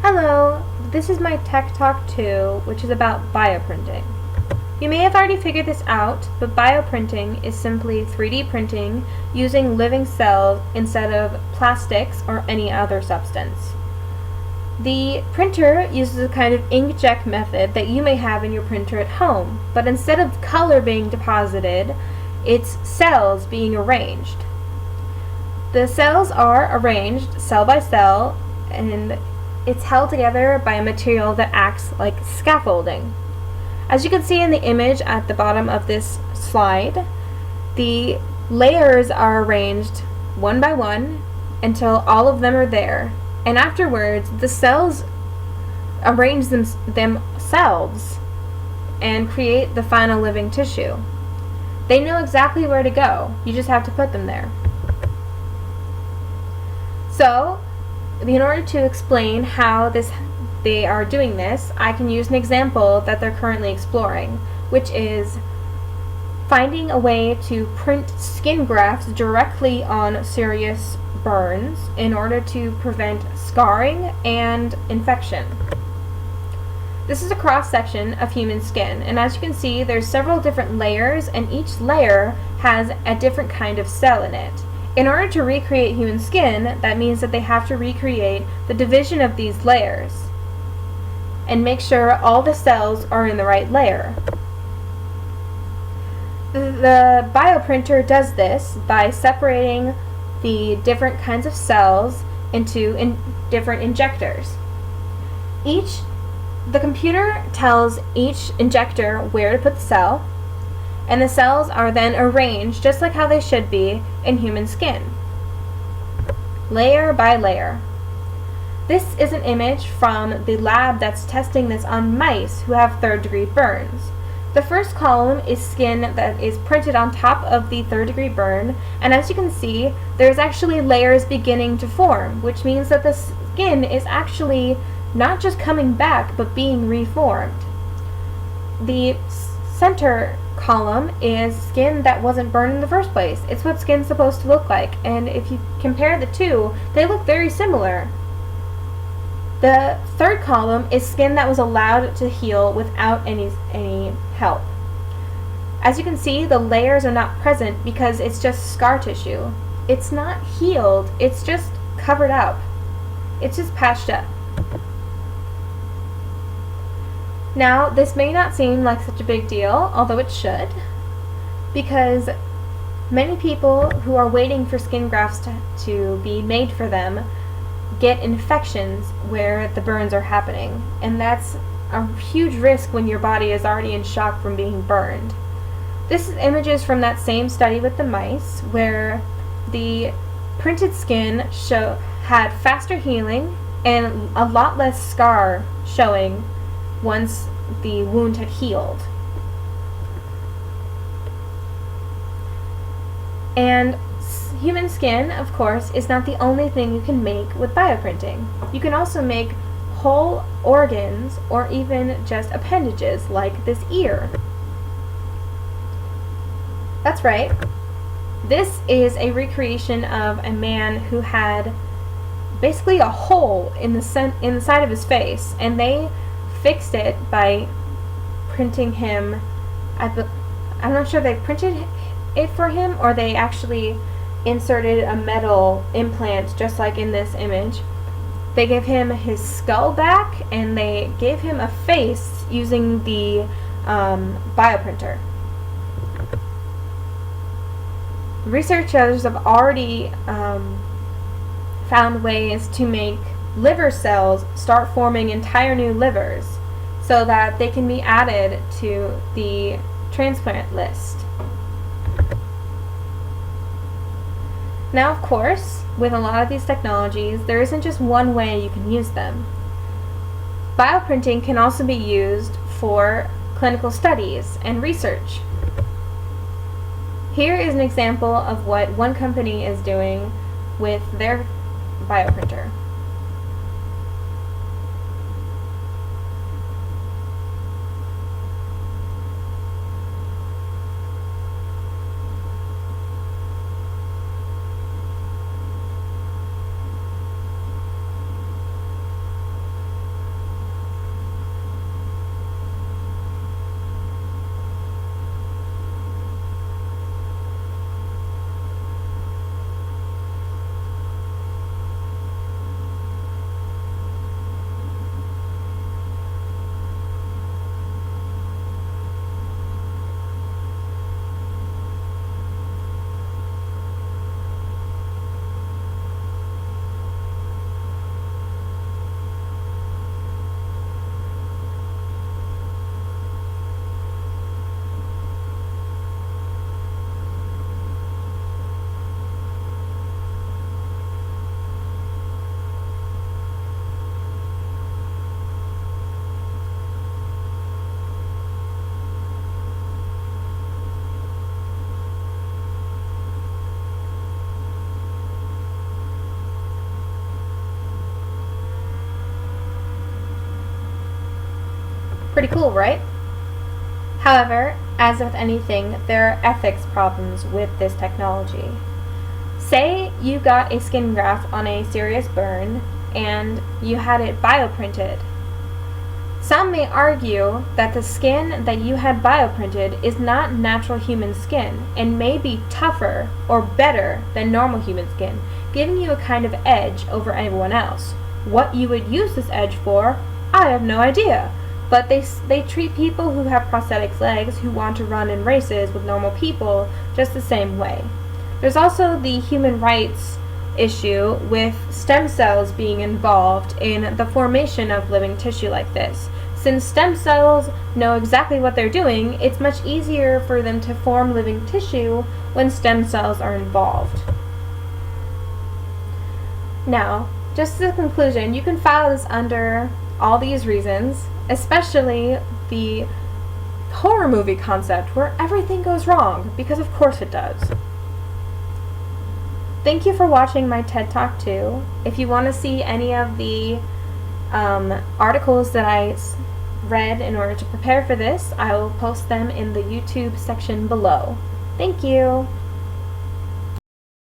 Hello, this is my Tech Talk 2, which is about bioprinting. You may have already figured this out, but bioprinting is simply 3D printing using living cells instead of plastics or any other substance. The printer uses a kind of inkjet method that you may have in your printer at home, but instead of color being deposited, it's cells being arranged. The cells are arranged cell by cell, and it's held together by a material that acts like scaffolding. As you can see in the image at the bottom of this slide, the layers are arranged one by one until all of them are there, and afterwards the cells arrange themselves and create the final living tissue. They know exactly where to go, you just have to put them there. So, in order to explain how they are doing this, I can use an example that they're currently exploring, which is finding a way to print skin grafts directly on serious burns in order to prevent scarring and infection. This is a cross-section of human skin, and as you can see, there's several different layers, and each layer has a different kind of cell in it. In order to recreate human skin, that means that they have to recreate the division of these layers and make sure all the cells are in the right layer. The bioprinter does this by separating the different kinds of cells into different injectors. The computer tells each injector where to put the cell, and the cells are then arranged just like how they should be in human skin, layer by layer. This is an image from the lab that's testing this on mice who have third-degree burns. The first column is skin that is printed on top of the third-degree burn, and as you can see, there's actually layers beginning to form, which means that the skin is actually not just coming back, but being reformed. The center column is skin that wasn't burned in the first place. It's what skin's supposed to look like, and if you compare the two, they look very similar. The third column is skin that was allowed to heal without any help. As you can see, the layers are not present because it's just scar tissue. It's not healed, it's just covered up. It's just patched up. Now, this may not seem like such a big deal, although it should, because many people who are waiting for skin grafts to be made for them get infections where the burns are happening, and that's a huge risk when your body is already in shock from being burned. This is images from that same study with the mice, where the printed skin had faster healing and a lot less scar showing once the wound had healed. And human skin, of course, is not the only thing you can make with bioprinting. You can also make whole organs or even just appendages like this ear. That's right. This is a recreation of a man who had basically a hole in the side of his face, and they fixed it by printing him. I'm not sure they printed it for him or they actually inserted a metal implant just like in this image. They gave him his skull back and they gave him a face using the bioprinter. Researchers have already found ways to make liver cells start forming entire new livers so that they can be added to the transplant list. Now, of course, with a lot of these technologies, there isn't just one way you can use them. Bioprinting can also be used for clinical studies and research. Here is an example of what one company is doing with their bioprinter. Pretty cool, right? However, as with anything, there are ethics problems with this technology. Say you got a skin graft on a serious burn and you had it bioprinted. Some may argue that the skin that you had bioprinted is not natural human skin and may be tougher or better than normal human skin, giving you a kind of edge over everyone else. What you would use this edge for, I have no idea. But they treat people who have prosthetic legs who want to run in races with normal people just the same way. There's also the human rights issue with stem cells being involved in the formation of living tissue like this. Since stem cells know exactly what they're doing, it's much easier for them to form living tissue when stem cells are involved. Now, just as a conclusion, you can file this under all these reasons, especially the horror movie concept where everything goes wrong, because of course it does. Thank you for watching my TED Talk 2. If you want to see any of the articles that I read in order to prepare for this, I will post them in the YouTube section below. Thank you!